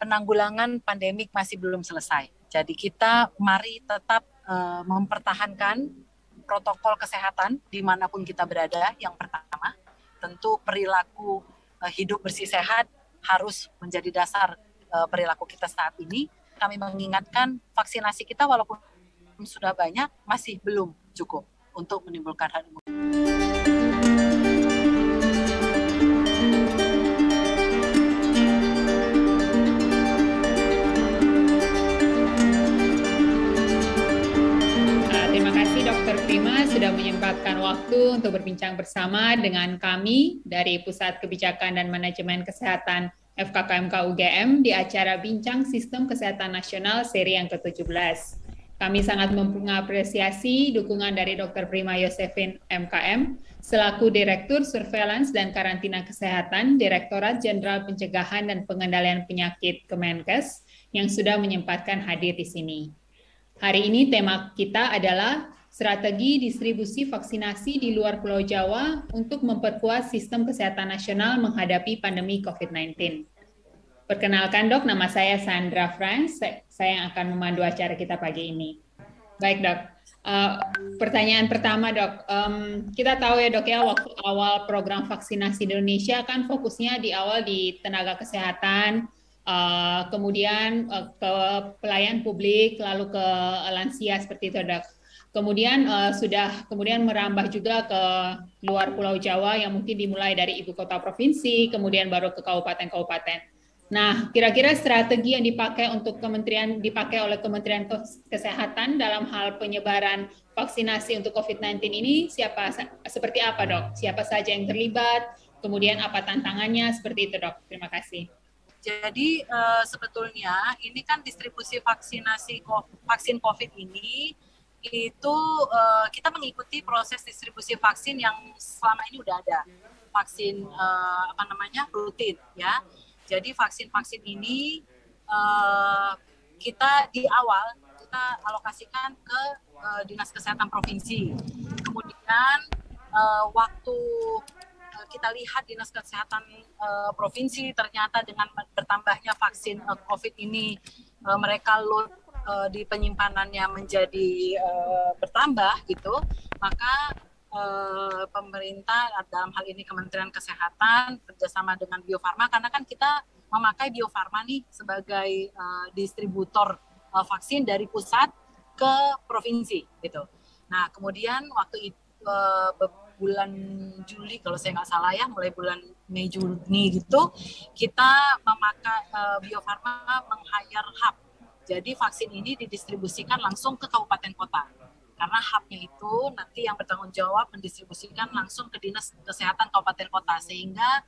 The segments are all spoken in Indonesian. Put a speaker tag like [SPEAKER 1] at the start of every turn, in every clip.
[SPEAKER 1] penanggulangan pandemik masih belum selesai. Jadi kita mari tetap mempertahankan protokol kesehatan dimanapun kita berada. Yang pertama, tentu perilaku hidup bersih sehat harus menjadi dasar perilaku kita saat ini. Kami mengingatkan vaksinasi kita walaupun sudah banyak, masih belum cukup untuk menimbulkan herd immunity.
[SPEAKER 2] Terima kasih Dr. Prima sudah menyempatkan waktu untuk berbincang bersama dengan kami dari Pusat Kebijakan dan Manajemen Kesehatan FKKMK UGM di acara Bincang Sistem Kesehatan Nasional seri yang ke-17. Kami sangat mengapresiasi dukungan dari Dr. Prima Yosefin MKM selaku Direktur Surveillance dan Karantina Kesehatan Direktorat Jenderal Pencegahan dan Pengendalian Penyakit Kemenkes yang sudah menyempatkan hadir di sini. Hari ini tema kita adalah strategi distribusi vaksinasi di luar Pulau Jawa untuk memperkuat sistem kesehatan nasional menghadapi pandemi COVID-19. Perkenalkan dok, nama saya Sandra Franz, saya yang akan memandu acara kita pagi ini. Baik dok, pertanyaan pertama dok, kita tahu ya dok ya, waktu awal program vaksinasi di Indonesia kan fokusnya di awal di tenaga kesehatan, kemudian ke pelayan publik, lalu ke lansia seperti itu dok. Kemudian kemudian merambah juga ke luar Pulau Jawa yang mungkin dimulai dari ibu kota provinsi, kemudian baru ke kabupaten-kabupaten. Nah, kira-kira strategi yang dipakai oleh Kementerian Kesehatan dalam hal penyebaran vaksinasi untuk COVID-19 ini seperti apa dok? Siapa saja yang terlibat? Kemudian apa tantangannya? Seperti itu dok. Terima kasih.
[SPEAKER 1] Jadi sebetulnya ini kan distribusi vaksin COVID ini itu kita mengikuti proses distribusi vaksin yang selama ini udah ada, vaksin rutin ya. Jadi vaksin-vaksin ini kita di awal kita alokasikan ke Dinas Kesehatan Provinsi. Kemudian waktu kita lihat Dinas Kesehatan Provinsi ternyata dengan bertambahnya vaksin COVID ini mereka load di penyimpanannya menjadi bertambah gitu, maka pemerintah dalam hal ini Kementerian Kesehatan bekerjasama dengan Bio Farma, karena kan kita memakai Bio Farma nih sebagai distributor vaksin dari pusat ke provinsi gitu. Nah kemudian waktu itu bulan Juli kalau saya nggak salah ya, mulai bulan Mei Juni gitu, kita memakai Bio Farma meng-hire hub. Jadi vaksin ini didistribusikan langsung ke kabupaten kota. Karena hub-nya itu nanti yang bertanggung jawab mendistribusikan langsung ke Dinas Kesehatan Kabupaten Kota, sehingga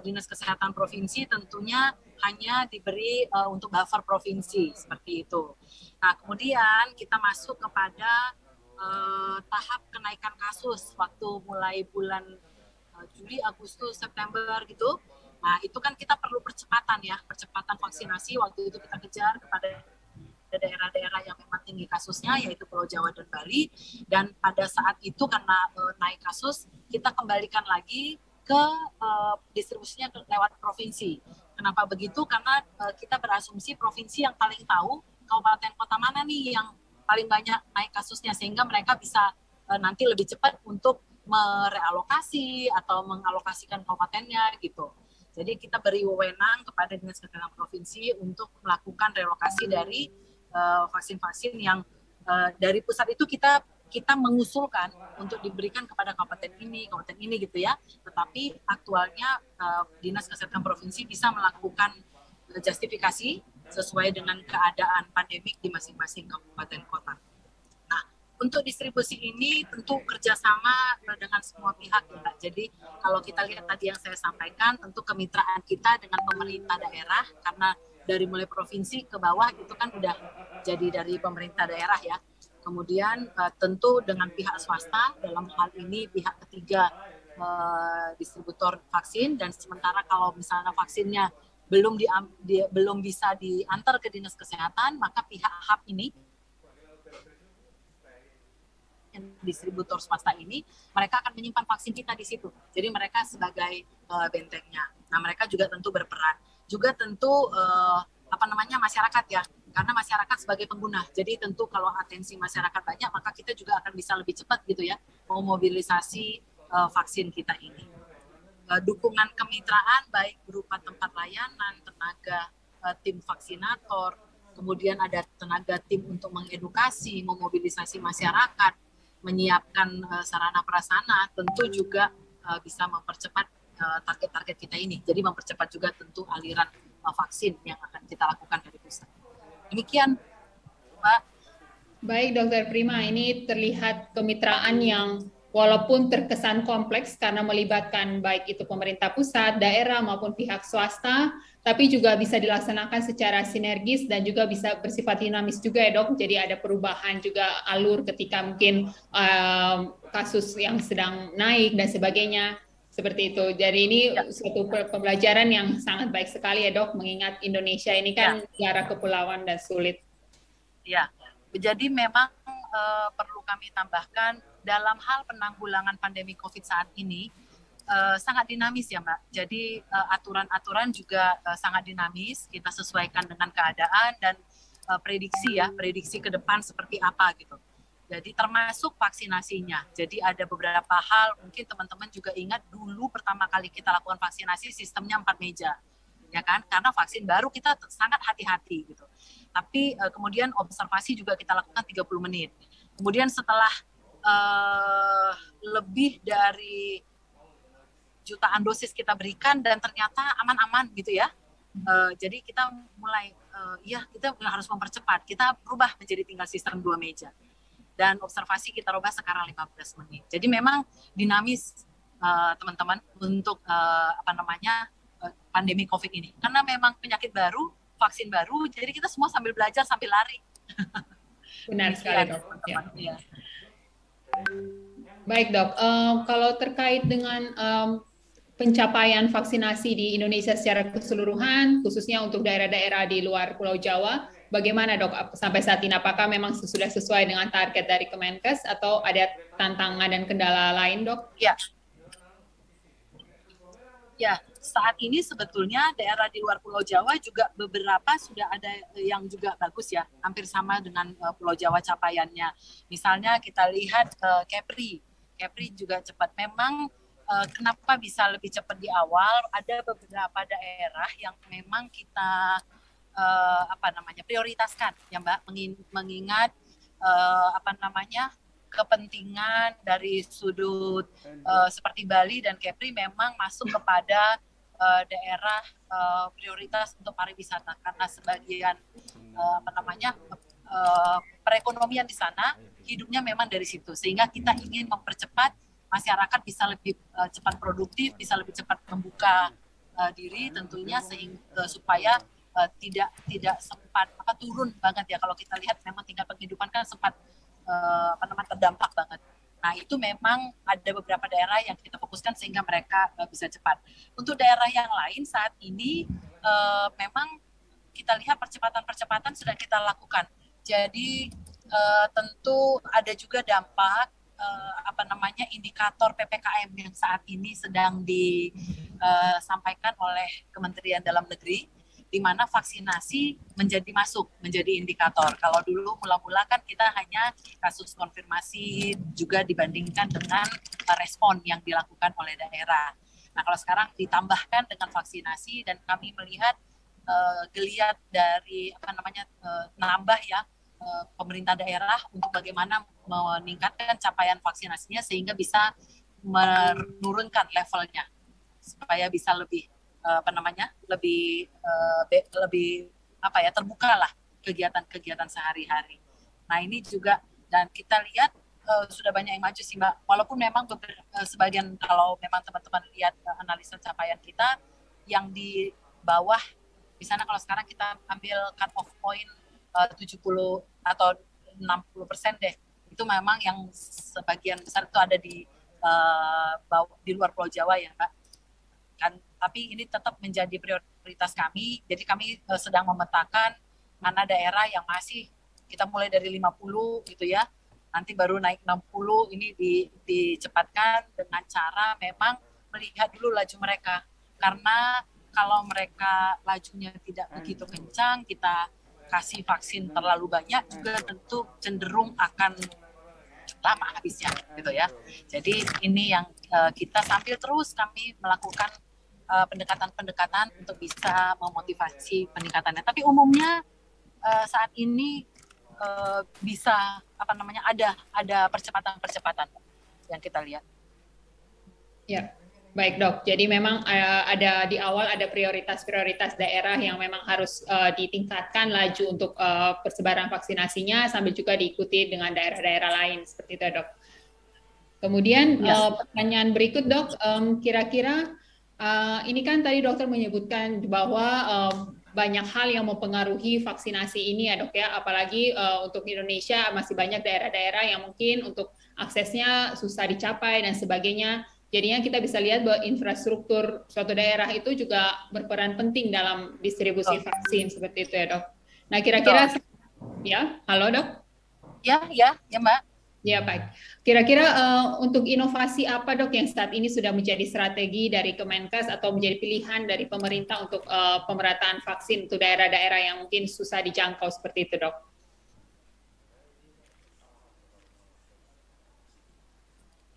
[SPEAKER 1] Dinas Kesehatan Provinsi tentunya hanya diberi untuk buffer provinsi, seperti itu. Nah, kemudian kita masuk kepada tahap kenaikan kasus waktu mulai bulan Juli, Agustus, September gitu. Nah, itu kan kita perlu percepatan vaksinasi. Waktu itu kita kejar kepada daerah-daerah yang memang tinggi kasusnya, yaitu Pulau Jawa dan Bali. Dan pada saat itu karena naik kasus, kita kembalikan lagi ke distribusinya lewat provinsi. Kenapa begitu? Karena kita berasumsi provinsi yang paling tahu kabupaten kota mana nih yang paling banyak naik kasusnya, sehingga mereka bisa nanti lebih cepat untuk merealokasi atau mengalokasikan kabupatennya gitu. Jadi kita beri wewenang kepada Dinas Kesehatan Provinsi untuk melakukan relokasi dari vaksin-vaksin yang dari pusat itu kita mengusulkan untuk diberikan kepada kabupaten ini gitu ya. Tetapi aktualnya Dinas Kesehatan Provinsi bisa melakukan justifikasi sesuai dengan keadaan pandemik di masing-masing kabupaten kota. Nah, untuk distribusi ini tentu kerjasama dengan semua pihak ya. Jadi kalau kita lihat tadi yang saya sampaikan, tentu kemitraan kita dengan pemerintah daerah, karena dari mulai provinsi ke bawah itu kan udah jadi dari pemerintah daerah ya. Kemudian tentu dengan pihak swasta, dalam hal ini pihak ketiga distributor vaksin, dan sementara kalau misalnya vaksinnya belum bisa diantar ke Dinas Kesehatan, maka pihak hub ini, distributor swasta ini, mereka akan menyimpan vaksin kita di situ. Jadi mereka sebagai bentengnya. Nah, mereka juga tentu berperan. Juga tentu masyarakat ya, karena masyarakat sebagai pengguna. Jadi tentu kalau atensi masyarakat banyak, maka kita juga akan bisa lebih cepat gitu ya memobilisasi vaksin kita ini. Dukungan kemitraan baik berupa tempat layanan, tenaga tim vaksinator, kemudian ada tenaga tim untuk mengedukasi, memobilisasi masyarakat, menyiapkan sarana prasarana, tentu juga bisa mempercepat target-target kita ini. Jadi mempercepat juga tentu aliran vaksin yang akan kita lakukan dari pusat. Demikian, Mbak.
[SPEAKER 2] Baik, Dokter Prima, ini terlihat kemitraan yang walaupun terkesan kompleks karena melibatkan baik itu pemerintah pusat, daerah maupun pihak swasta, tapi juga bisa dilaksanakan secara sinergis dan juga bisa bersifat dinamis juga ya dok. Jadi ada perubahan juga alur ketika mungkin kasus yang sedang naik dan sebagainya. Seperti itu. Jadi ini suatu pembelajaran yang sangat baik sekali ya dok, mengingat Indonesia ini kan negara kepulauan dan sulit.
[SPEAKER 1] Ya, jadi memang perlu kami tambahkan dalam hal penanggulangan pandemi COVID saat ini sangat dinamis ya Mbak. Jadi aturan-aturan juga sangat dinamis, kita sesuaikan dengan keadaan dan prediksi ke depan seperti apa gitu. Jadi termasuk vaksinasinya. Jadi ada beberapa hal, mungkin teman-teman juga ingat dulu pertama kali kita lakukan vaksinasi sistemnya 4 meja. Ya kan? Karena vaksin baru kita sangat hati-hati gitu. Tapi kemudian observasi juga kita lakukan 30 menit. Kemudian setelah lebih dari jutaan dosis kita berikan dan ternyata aman-aman gitu ya. Jadi kita mulai kita harus mempercepat. Kita berubah menjadi tinggal sistem 2 meja. Dan observasi kita rubah sekarang 15 menit. Jadi memang dinamis teman-teman untuk pandemi COVID ini. Karena memang penyakit baru, vaksin baru, jadi kita semua sambil belajar, sambil lari.
[SPEAKER 2] Benar sekali dok. Ya. Baik dok, kalau terkait dengan pencapaian vaksinasi di Indonesia secara keseluruhan, khususnya untuk daerah-daerah di luar Pulau Jawa, bagaimana dok sampai saat ini? Apakah memang sudah sesuai dengan target dari Kemenkes atau ada tantangan dan kendala lain dok?
[SPEAKER 1] Ya, saat ini sebetulnya daerah di luar Pulau Jawa juga beberapa sudah ada yang juga bagus ya, hampir sama dengan Pulau Jawa capaiannya. Misalnya kita lihat Kepri juga cepat. Memang kenapa bisa lebih cepat di awal? Ada beberapa daerah yang memang kita prioritaskan ya Mbak, mengingat kepentingan dari sudut seperti Bali dan Kepri memang masuk kepada daerah prioritas untuk pariwisata karena sebagian perekonomian di sana hidupnya memang dari situ, sehingga kita ingin mempercepat masyarakat bisa lebih cepat produktif, bisa lebih cepat membuka diri tentunya sehingga supaya tidak sempat turun banget ya. Kalau kita lihat memang tingkat penghidupan kan sempat terdampak banget. Nah itu memang ada beberapa daerah yang kita fokuskan sehingga mereka bisa cepat. Untuk daerah yang lain saat ini memang kita lihat percepatan sudah kita lakukan. Jadi tentu ada juga dampak indikator PPKM yang saat ini sedang disampaikan oleh Kementerian Dalam Negeri, di mana vaksinasi menjadi indikator. Kalau dulu mula-mula kan kita hanya kasus konfirmasi juga dibandingkan dengan respon yang dilakukan oleh daerah. Nah kalau sekarang ditambahkan dengan vaksinasi dan kami melihat geliat dari nambah ya pemerintah daerah untuk bagaimana meningkatkan capaian vaksinasinya sehingga bisa menurunkan levelnya supaya bisa lebih terbuka lah kegiatan sehari-hari. Nah ini juga dan kita lihat sudah banyak yang maju sih Mbak. Walaupun memang sebagian kalau memang teman-teman lihat analisa capaian kita yang di bawah, misalnya kalau sekarang kita ambil cut off point 70 atau 60% deh, itu memang yang sebagian besar itu ada di luar Pulau Jawa ya Mbak. Kan, tapi ini tetap menjadi prioritas kami. Jadi kami sedang memetakan mana daerah yang masih kita mulai dari 50 gitu ya. Nanti baru naik 60, ini dicepatkan dengan cara memang melihat dulu laju mereka. Karena kalau mereka lajunya tidak begitu kencang, kita kasih vaksin terlalu banyak juga tentu cenderung akan lama habisnya gitu ya. Jadi ini yang kita sambil terus kami melakukan pendekatan-pendekatan untuk bisa memotivasi peningkatannya. Tapi umumnya saat ini bisa ada percepatan-percepatan yang kita lihat.
[SPEAKER 2] Ya, baik Dok. Jadi memang ada di awal ada prioritas-prioritas daerah yang memang harus ditingkatkan laju untuk persebaran vaksinasinya, sambil juga diikuti dengan daerah-daerah lain seperti itu Dok. Kemudian pertanyaan berikut Dok, kira-kira ini kan tadi dokter menyebutkan bahwa banyak hal yang mempengaruhi vaksinasi ini ya Dok ya, apalagi untuk Indonesia masih banyak daerah-daerah yang mungkin untuk aksesnya susah dicapai dan sebagainya. Jadinya kita bisa lihat bahwa infrastruktur suatu daerah itu juga berperan penting dalam distribusi vaksin seperti itu ya Dok. Nah kira-kira, ya, halo Dok?
[SPEAKER 1] Ya Mbak.
[SPEAKER 2] Ya baik. Kira-kira untuk inovasi apa Dok yang saat ini sudah menjadi strategi dari Kemenkes atau menjadi pilihan dari pemerintah untuk pemerataan vaksin untuk daerah-daerah yang mungkin susah dijangkau seperti itu Dok?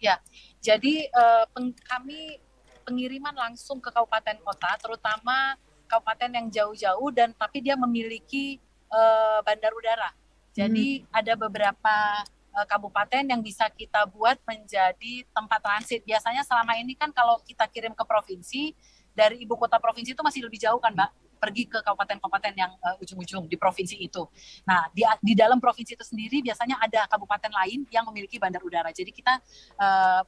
[SPEAKER 1] Ya, jadi kami pengiriman langsung ke kabupaten kota, terutama kabupaten yang jauh-jauh dan tapi dia memiliki bandar udara. Jadi ada beberapa kabupaten yang bisa kita buat menjadi tempat transit. Biasanya selama ini kan kalau kita kirim ke provinsi, dari ibu kota provinsi itu masih lebih jauh kan Mbak, pergi ke kabupaten-kabupaten yang ujung-ujung di provinsi itu. Nah, di dalam provinsi itu sendiri biasanya ada kabupaten lain yang memiliki bandar udara. Jadi kita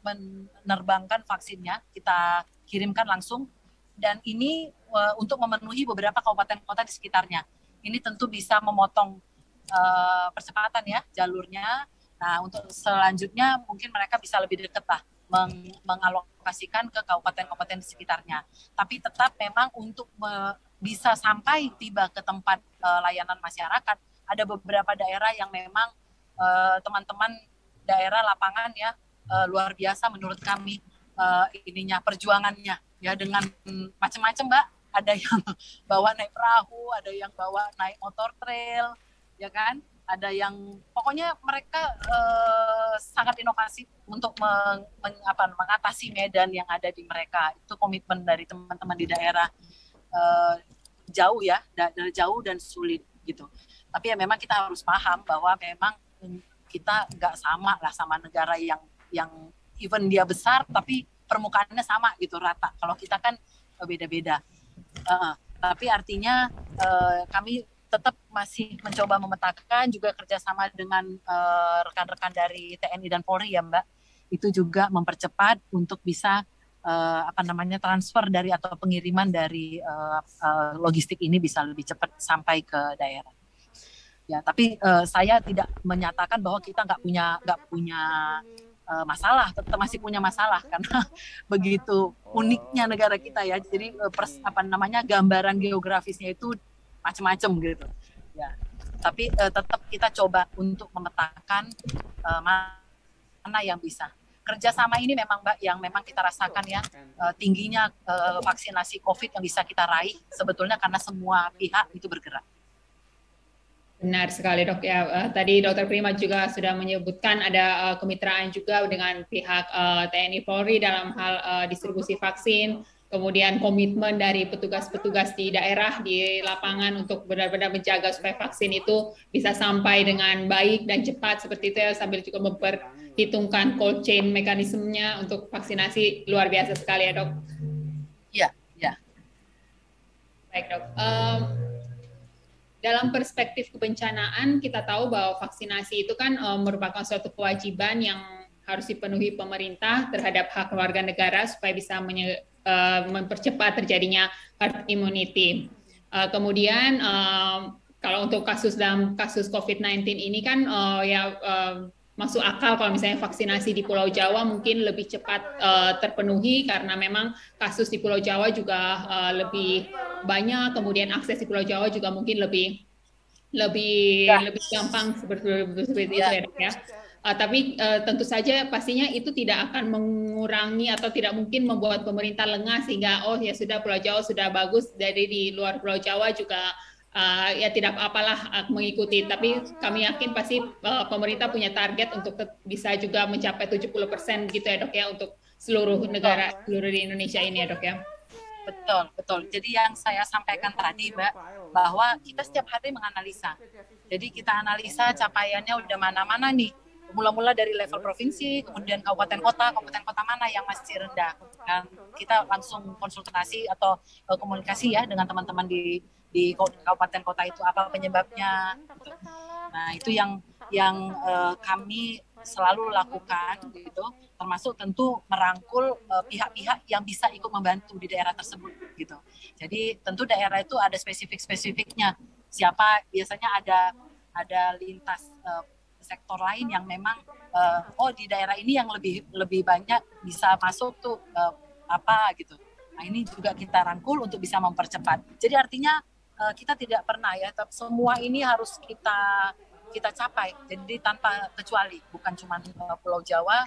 [SPEAKER 1] menerbangkan vaksinnya, kita kirimkan langsung, dan ini untuk memenuhi beberapa kabupaten kota di sekitarnya. Ini tentu bisa memotong percepatan ya jalurnya. Nah, untuk selanjutnya mungkin mereka bisa lebih dekat lah mengalokasikan ke kabupaten-kabupaten di sekitarnya. Tapi tetap memang untuk bisa sampai tiba ke tempat layanan masyarakat, ada beberapa daerah yang memang teman-teman daerah lapangan ya luar biasa menurut kami perjuangannya ya, dengan macam-macam Mbak. Ada yang bawa naik perahu, ada yang bawa naik motor trail, ya kan? Ada yang pokoknya mereka sangat inovatif untuk mengatasi medan yang ada di mereka. Itu komitmen dari teman-teman di daerah jauh ya, dari jauh dan sulit gitu. Tapi ya memang kita harus paham bahwa memang kita nggak sama lah sama negara yang even dia besar tapi permukaannya sama gitu, rata. Kalau kita kan beda-beda. Tapi artinya kami tetap masih mencoba memetakan, juga kerjasama dengan rekan-rekan dari TNI dan Polri ya Mbak, itu juga mempercepat untuk bisa transfer dari atau pengiriman dari logistik ini bisa lebih cepat sampai ke daerah. Ya, tapi saya tidak menyatakan bahwa kita nggak punya masalah, tetap masih punya masalah karena begitu uniknya negara kita ya. Jadi gambaran geografisnya itu macam-macam gitu ya, tapi tetap kita coba untuk memetakan mana yang bisa. Kerjasama ini memang Mbak yang memang kita rasakan ya, tingginya vaksinasi COVID yang bisa kita raih sebetulnya karena semua pihak itu bergerak.
[SPEAKER 2] Benar sekali Dok ya, tadi Dr. Prima juga sudah menyebutkan ada kemitraan juga dengan pihak TNI Polri dalam hal distribusi vaksin. Kemudian komitmen dari petugas-petugas di daerah, di lapangan untuk benar-benar menjaga supaya vaksin itu bisa sampai dengan baik dan cepat seperti itu ya, sambil juga memperhitungkan cold chain mekanismenya untuk vaksinasi. Luar biasa sekali ya Dok.
[SPEAKER 1] Iya.
[SPEAKER 2] Baik Dok. Dalam perspektif kebencanaan kita tahu bahwa vaksinasi itu kan merupakan suatu kewajiban yang harus dipenuhi pemerintah terhadap hak warga negara supaya bisa mempercepat terjadinya herd immunity. Kemudian kalau untuk dalam kasus COVID-19 ini kan masuk akal kalau misalnya vaksinasi di Pulau Jawa mungkin lebih cepat terpenuhi karena memang kasus di Pulau Jawa juga lebih banyak, kemudian akses di Pulau Jawa juga mungkin lebih gampang seperti itu ya. Tapi tentu saja pastinya itu tidak akan mengurangi atau tidak mungkin membuat pemerintah lengah sehingga oh ya sudah Pulau Jawa sudah bagus, dari di luar Pulau Jawa juga ya tidak apalah mengikuti. Tapi kami yakin pasti pemerintah punya target untuk bisa juga mencapai 70% gitu ya Dok ya, untuk seluruh negara, seluruh di Indonesia ini ya Dok ya.
[SPEAKER 1] Betul, betul. Jadi yang saya sampaikan tadi, Mbak, bahwa kita setiap hari menganalisa. Jadi kita analisa capaiannya udah mana-mana nih. Mula-mula dari level provinsi, kemudian kabupaten kota mana yang masih rendah. Dan kita langsung konsultasi atau komunikasi ya dengan teman-teman di kabupaten kota itu apa penyebabnya. Gitu. Nah itu yang kami selalu lakukan gitu, termasuk tentu merangkul pihak-pihak yang bisa ikut membantu di daerah tersebut gitu. Jadi tentu daerah itu ada spesifik-spesifiknya. Siapa biasanya ada lintas sektor lain yang memang di daerah ini yang lebih banyak bisa masuk tuh apa gitu. Nah ini juga kita rangkul untuk bisa mempercepat. Jadi artinya kita tidak pernah ya, semua ini harus kita capai. Jadi tanpa kecuali, bukan cuma Pulau Jawa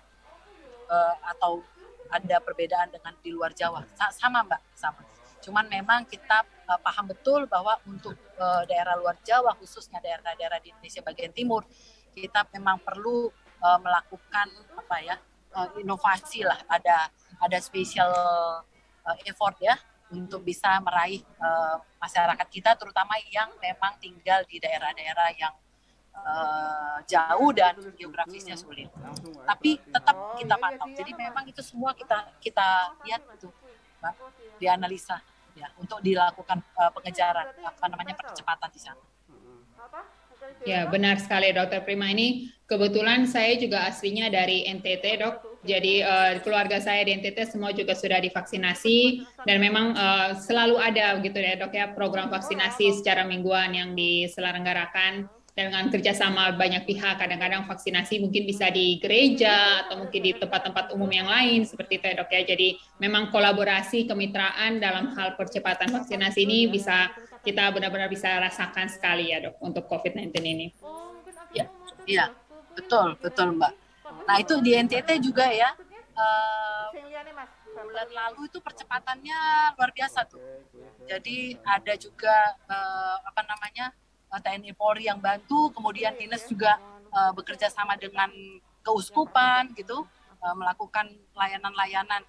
[SPEAKER 1] atau ada perbedaan dengan di luar Jawa. Sama Mbak, sama. Cuman memang kita paham betul bahwa untuk daerah luar Jawa, khususnya daerah-daerah di Indonesia bagian timur, kita memang perlu melakukan inovasi lah, ada special effort ya untuk bisa meraih masyarakat kita, terutama yang memang tinggal di daerah-daerah yang jauh dan geografisnya sulit. Tapi tetap kita pantau. Jadi memang itu semua kita lihat itu, Mbak, dianalisa ya untuk dilakukan pengejaran percepatan di sana.
[SPEAKER 2] Ya, benar sekali Dokter Prima. Ini kebetulan saya juga aslinya dari NTT, Dok. Jadi keluarga saya di NTT semua juga sudah divaksinasi, dan memang selalu ada gitu ya Dok ya, program vaksinasi secara mingguan yang diselenggarakan dengan kerjasama banyak pihak. Kadang-kadang vaksinasi mungkin bisa di gereja atau mungkin di tempat-tempat umum yang lain seperti itu ya Dok ya. Jadi memang kolaborasi kemitraan dalam hal percepatan vaksinasi ini kita benar-benar bisa rasakan sekali ya Dok untuk COVID-19 ini.
[SPEAKER 1] Iya, betul Mbak. Nah itu di NTT juga ya, bulan lalu itu percepatannya luar biasa tuh. Jadi ada juga TNI Polri yang bantu, kemudian dinas juga bekerja sama dengan keuskupan gitu, melakukan layanan-layanan.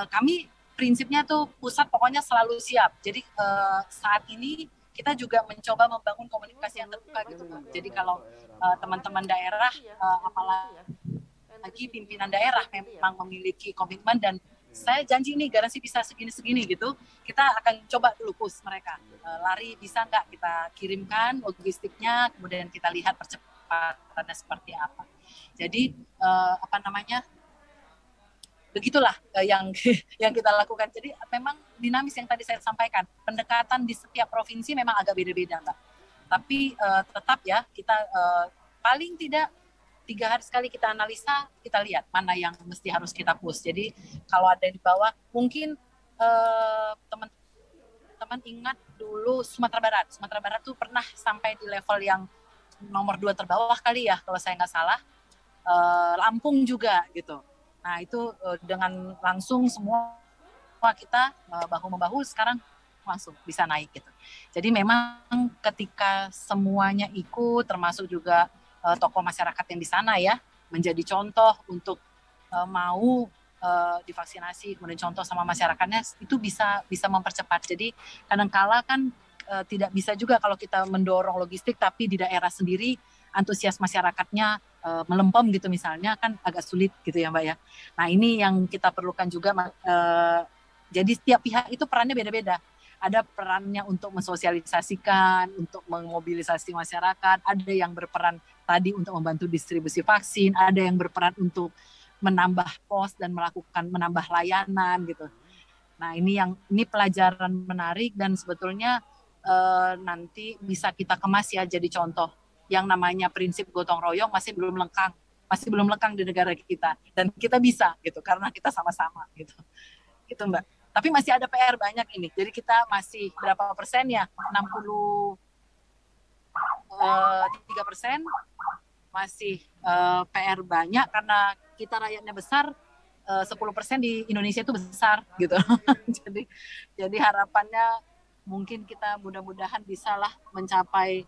[SPEAKER 1] Kami prinsipnya tuh pusat pokoknya selalu siap. Jadi saat ini kita juga mencoba membangun komunikasi yang terbuka gitu. Jadi kalau teman-teman daerah, apalagi pimpinan daerah memang memiliki komitmen dan saya janji nih garansi bisa segini-segini gitu, kita akan coba dulu push mereka. Lari bisa nggak kita kirimkan logistiknya, kemudian kita lihat percepatannya seperti apa. Jadi begitulah yang kita lakukan. Jadi memang dinamis yang tadi saya sampaikan. Pendekatan di setiap provinsi memang agak beda-beda, Mbak. Tapi tetap ya kita paling tidak 3 hari sekali kita analisa, kita lihat mana yang mesti harus kita push. Jadi kalau ada yang di bawah, mungkin teman-teman ingat dulu Sumatera Barat tuh pernah sampai di level yang nomor 2 terbawah kali ya, kalau saya nggak salah. Lampung juga gitu. Nah itu dengan langsung semua kita bahu-membahu sekarang langsung bisa naik gitu. Jadi memang ketika semuanya ikut, termasuk juga tokoh masyarakat yang di sana ya, menjadi contoh untuk mau divaksinasi, kemudian contoh sama masyarakatnya, itu bisa mempercepat. Jadi kadang-kala kan tidak bisa juga kalau kita mendorong logistik, tapi di daerah sendiri antusias masyarakatnya melempem gitu misalnya, kan agak sulit gitu ya Mbak ya. Nah ini yang kita perlukan juga, jadi setiap pihak itu perannya beda-beda. Ada perannya untuk mensosialisasikan, untuk memobilisasi masyarakat, ada yang berperan tadi untuk membantu distribusi vaksin, ada yang berperan untuk menambah pos dan menambah layanan gitu. Nah ini pelajaran menarik dan sebetulnya nanti bisa kita kemas ya jadi contoh. Yang namanya prinsip gotong royong masih belum lekang di negara kita, dan kita bisa gitu karena kita sama-sama gitu Mbak. Tapi masih ada PR banyak ini. Jadi kita masih berapa persen ya? 63%. masih PR banyak karena kita rakyatnya besar, 10% di Indonesia itu besar gitu. jadi harapannya mungkin kita mudah-mudahan bisalah mencapai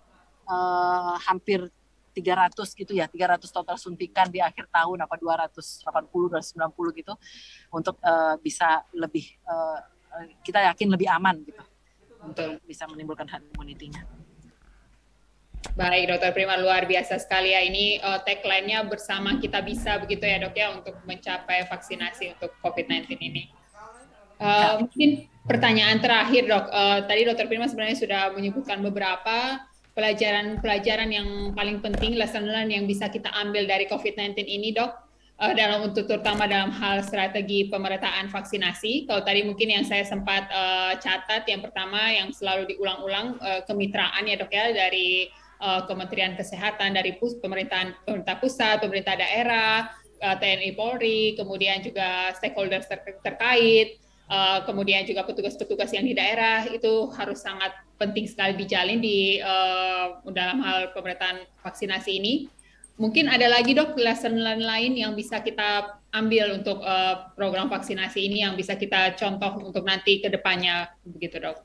[SPEAKER 1] hampir 300 gitu ya, 300 total suntikan di akhir tahun, apa 280, 290 gitu, untuk bisa lebih, kita yakin lebih aman gitu, untuk bisa menimbulkan herd immunity-nya.
[SPEAKER 2] Baik, Dokter Prima, luar biasa sekali ya. Ini tagline-nya bersama kita bisa begitu ya dok ya, untuk mencapai vaksinasi untuk COVID-19 ini. Mungkin pertanyaan terakhir dok, tadi Dokter Prima sebenarnya sudah menyebutkan beberapa pelajaran-pelajaran yang paling penting, lesson learned yang bisa kita ambil dari COVID-19 ini dok, dalam untuk terutama dalam hal strategi pemerataan vaksinasi. Kalau tadi mungkin yang saya sempat catat, yang pertama yang selalu diulang-ulang, kemitraan ya dok ya, dari Kementerian Kesehatan, dari pemerintah pusat, pemerintah daerah, TNI Polri, kemudian juga stakeholders terkait, kemudian juga petugas-petugas yang di daerah, itu harus sangat penting sekali dijalin di dalam hal pemerataan vaksinasi ini. Mungkin ada lagi dok lesson lain yang bisa kita ambil untuk program vaksinasi ini yang bisa kita contoh untuk nanti ke depannya, begitu dok?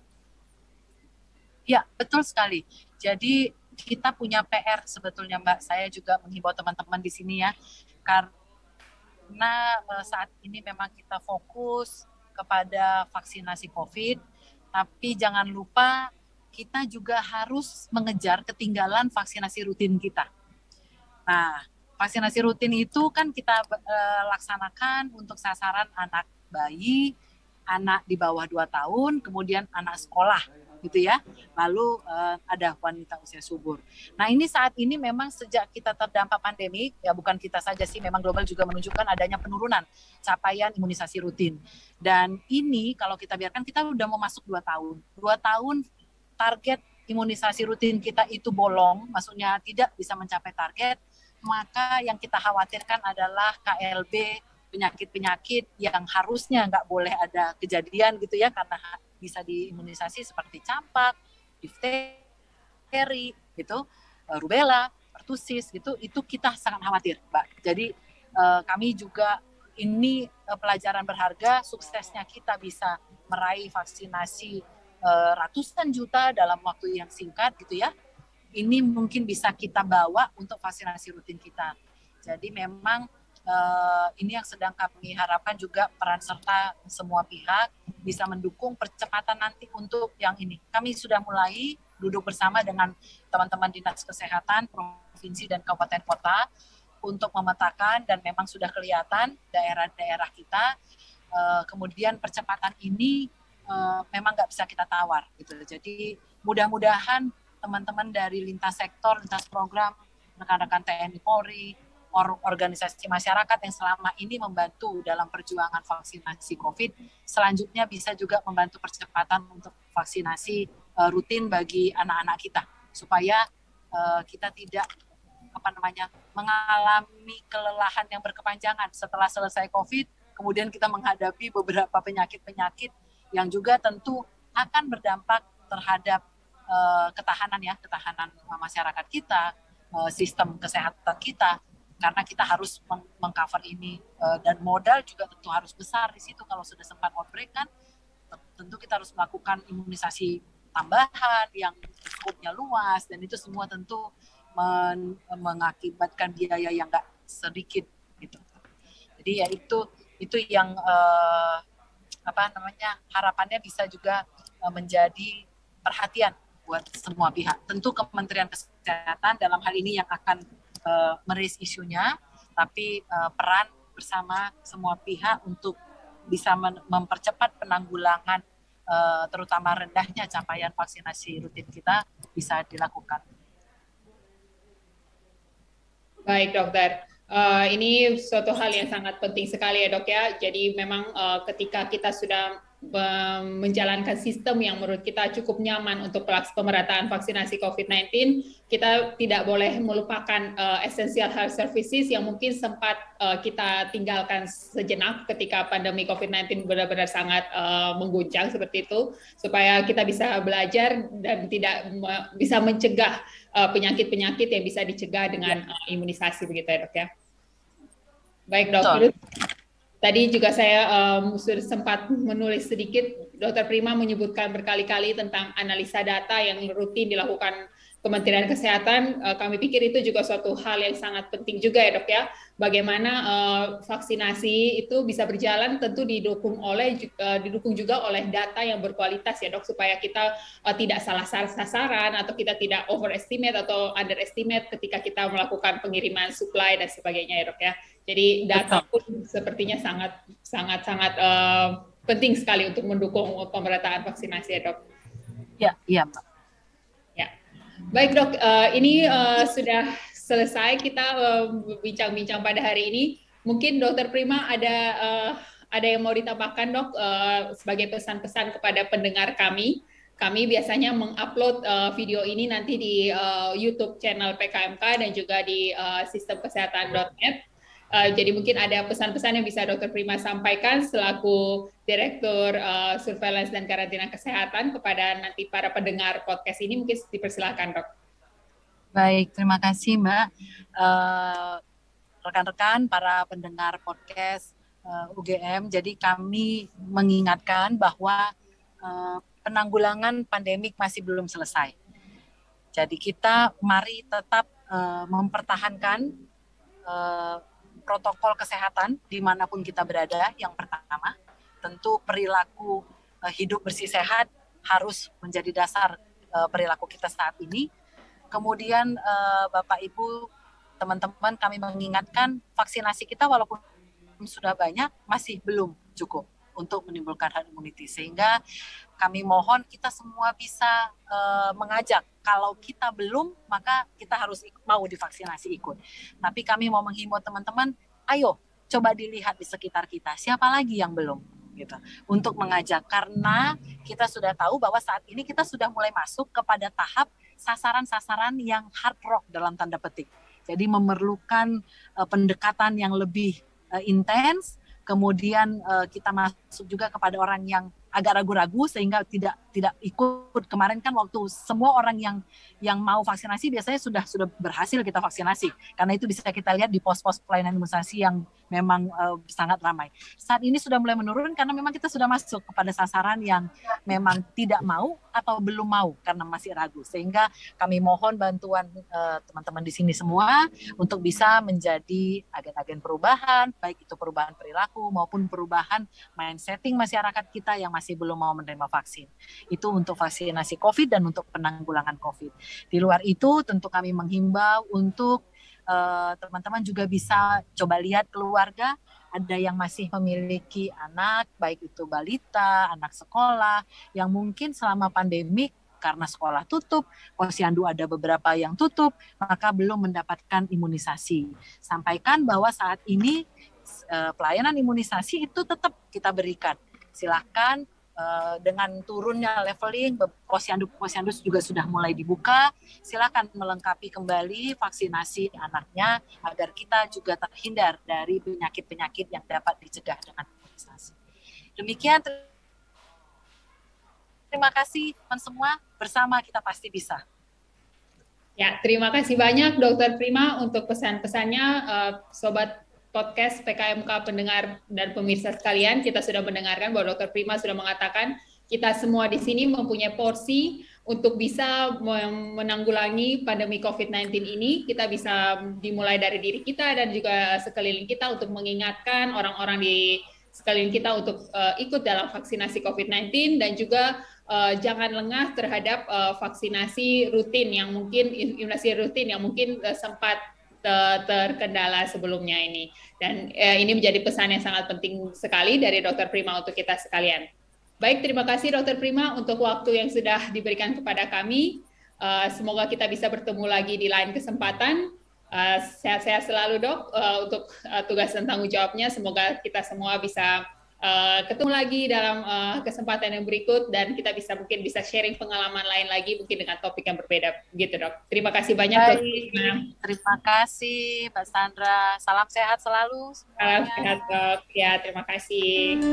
[SPEAKER 1] Ya, betul sekali. Jadi kita punya PR sebetulnya Mbak. Saya juga menghimbau teman-teman di sini ya, karena saat ini memang kita fokus kepada vaksinasi COVID, tapi jangan lupa kita juga harus mengejar ketinggalan vaksinasi rutin kita. Nah, vaksinasi rutin itu kan kita laksanakan untuk sasaran anak bayi, anak di bawah 2 tahun, kemudian anak sekolah, gitu ya. Lalu ada wanita usia subur. Nah, ini saat ini memang sejak kita terdampak pandemi, ya bukan kita saja sih, memang global juga menunjukkan adanya penurunan capaian imunisasi rutin. Dan ini kalau kita biarkan, kita udah mau masuk 2 tahun. 2 tahun target imunisasi rutin kita itu bolong, maksudnya tidak bisa mencapai target, maka yang kita khawatirkan adalah KLB, penyakit-penyakit yang harusnya nggak boleh ada kejadian gitu ya, karena bisa diimunisasi seperti campak, difteri, gitu, rubella, pertusis, gitu, itu kita sangat khawatir, Mbak. Jadi kami juga ini pelajaran berharga, suksesnya kita bisa meraih vaksinasi ratusan juta dalam waktu yang singkat, gitu ya. Ini mungkin bisa kita bawa untuk vaksinasi rutin kita. Jadi memang ini yang sedang kami harapkan juga peran serta semua pihak bisa mendukung percepatan nanti untuk yang ini. Kami sudah mulai duduk bersama dengan teman-teman Dinas Kesehatan Provinsi dan Kabupaten Kota untuk memetakan, dan memang sudah kelihatan daerah-daerah kita. Kemudian percepatan ini memang nggak bisa kita tawar gitu. Jadi mudah-mudahan teman-teman dari lintas sektor, lintas program, rekan-rekan TNI Polri, organisasi masyarakat yang selama ini membantu dalam perjuangan vaksinasi COVID, selanjutnya bisa juga membantu percepatan untuk vaksinasi rutin bagi anak-anak kita, supaya kita tidak mengalami kelelahan yang berkepanjangan setelah selesai COVID, kemudian kita menghadapi beberapa penyakit-penyakit yang juga tentu akan berdampak terhadap ketahanan masyarakat kita, sistem kesehatan kita, karena kita harus mengcover ini, dan modal juga tentu harus besar di situ. Kalau sudah sempat outbreak kan, tentu kita harus melakukan imunisasi tambahan yang skopnya luas, dan itu semua tentu mengakibatkan biaya yang nggak sedikit gitu. Jadi ya itu yang harapannya bisa juga menjadi perhatian buat semua pihak. Tentu Kementerian Kesehatan dalam hal ini yang akan meraise isunya, tapi peran bersama semua pihak untuk bisa mempercepat penanggulangan terutama rendahnya capaian vaksinasi rutin kita bisa dilakukan.
[SPEAKER 2] Baik dokter, ini suatu hal yang sangat penting sekali ya dok ya. Jadi memang ketika kita sudah menjalankan sistem yang menurut kita cukup nyaman untuk pemerataan vaksinasi COVID-19, kita tidak boleh melupakan essential health services yang mungkin sempat kita tinggalkan sejenak ketika pandemi COVID-19 benar-benar sangat mengguncang seperti itu, supaya kita bisa belajar dan tidak bisa mencegah penyakit-penyakit yang bisa dicegah dengan imunisasi, begitu ya dok ya. Baik dok. Tadi juga saya sudah sempat menulis sedikit, Dr. Prima menyebutkan berkali-kali tentang analisa data yang rutin dilakukan Kementerian Kesehatan. Kami pikir itu juga suatu hal yang sangat penting juga ya dok ya. Bagaimana vaksinasi itu bisa berjalan tentu didukung juga oleh data yang berkualitas ya dok, supaya kita tidak salah sasaran atau kita tidak overestimate atau underestimate ketika kita melakukan pengiriman supply dan sebagainya ya dok ya. Jadi data pun sepertinya sangat penting sekali untuk mendukung pemerataan vaksinasi ya dok.
[SPEAKER 1] Iya Mbak.
[SPEAKER 2] Baik dok, ini sudah selesai kita bincang-bincang pada hari ini. Mungkin Dr. Prima ada yang mau ditambahkan dok sebagai pesan-pesan kepada pendengar kami. Kami biasanya mengupload video ini nanti di YouTube channel PKMK dan juga di sistemkesehatan.net. Jadi mungkin ada pesan-pesan yang bisa Dr. Prima sampaikan selaku Direktur Surveillance dan Karantina Kesehatan kepada nanti para pendengar podcast ini, mungkin dipersilakan dok.
[SPEAKER 1] Baik, terima kasih Mbak. Rekan-rekan para pendengar podcast UGM, jadi kami mengingatkan bahwa penanggulangan pandemik masih belum selesai. Jadi kita mari tetap mempertahankan protokol kesehatan dimanapun kita berada. Yang pertama, tentu perilaku hidup bersih sehat harus menjadi dasar perilaku kita saat ini. Kemudian Bapak Ibu, teman-teman, kami mengingatkan vaksinasi kita walaupun sudah banyak masih belum cukup untuk menimbulkan herd immunity, sehingga kami mohon kita semua bisa mengajak. Kalau kita belum, maka kita harus mau divaksinasi ikut. Tapi kami mau menghimbau teman-teman, ayo coba dilihat di sekitar kita, siapa lagi yang belum, gitu. Untuk mengajak, karena kita sudah tahu bahwa saat ini kita sudah mulai masuk kepada tahap sasaran-sasaran yang hard rock dalam tanda petik. Jadi memerlukan pendekatan yang lebih intens. Kemudian kita masuk juga kepada orang yang agak ragu-ragu sehingga tidak ikut. Kemarin kan waktu semua orang yang mau vaksinasi biasanya sudah berhasil kita vaksinasi, karena itu bisa kita lihat di pos-pos pelayanan imunisasi yang memang sangat ramai. Saat ini sudah mulai menurun karena memang kita sudah masuk kepada sasaran yang memang tidak mau atau belum mau karena masih ragu, sehingga kami mohon bantuan teman-teman di sini semua untuk bisa menjadi agen-agen perubahan, baik itu perubahan perilaku maupun perubahan mindsetting masyarakat kita yang masih belum mau menerima vaksin. Itu untuk vaksinasi COVID dan untuk penanggulangan COVID. Di luar itu tentu kami menghimbau untuk teman-teman juga bisa coba lihat keluarga, ada yang masih memiliki anak, baik itu balita, anak sekolah, yang mungkin selama pandemik karena sekolah tutup, posyandu ada beberapa yang tutup, maka belum mendapatkan imunisasi. Sampaikan bahwa saat ini pelayanan imunisasi itu tetap kita berikan. Silakan dengan turunnya leveling, posyandu juga sudah mulai dibuka. Silakan melengkapi kembali vaksinasi anaknya agar kita juga terhindar dari penyakit-penyakit yang dapat dicegah dengan imunisasi. Demikian, terima kasih teman semua, bersama kita pasti bisa.
[SPEAKER 2] Ya, terima kasih banyak Dr. Prima untuk pesan-pesannya, Sobat Podcast PKMK pendengar dan pemirsa sekalian. Kita sudah mendengarkan bahwa Dr. Prima sudah mengatakan kita semua di sini mempunyai porsi untuk bisa menanggulangi pandemi COVID-19 ini. Kita bisa dimulai dari diri kita dan juga sekeliling kita untuk mengingatkan orang-orang di sekeliling kita untuk ikut dalam vaksinasi COVID-19 dan juga jangan lengah terhadap vaksinasi rutin yang mungkin imunisasi rutin yang mungkin sempat terkendala sebelumnya ini. Dan ini menjadi pesan yang sangat penting sekali dari Dr. Prima untuk kita sekalian. Baik, terima kasih Dr. Prima untuk waktu yang sudah diberikan kepada kami. Semoga kita bisa bertemu lagi di lain kesempatan. Sehat-sehat selalu dok untuk tugas dan tanggung jawabnya. Semoga kita semua bisa ketemu lagi dalam kesempatan yang berikut dan kita mungkin bisa sharing pengalaman lain lagi mungkin dengan topik yang berbeda gitu Dok. Terima kasih banyak.
[SPEAKER 1] Baik, terima kasih Mbak Sandra. Salam sehat selalu semuanya.
[SPEAKER 2] Salam sehat Dok. Ya, terima kasih.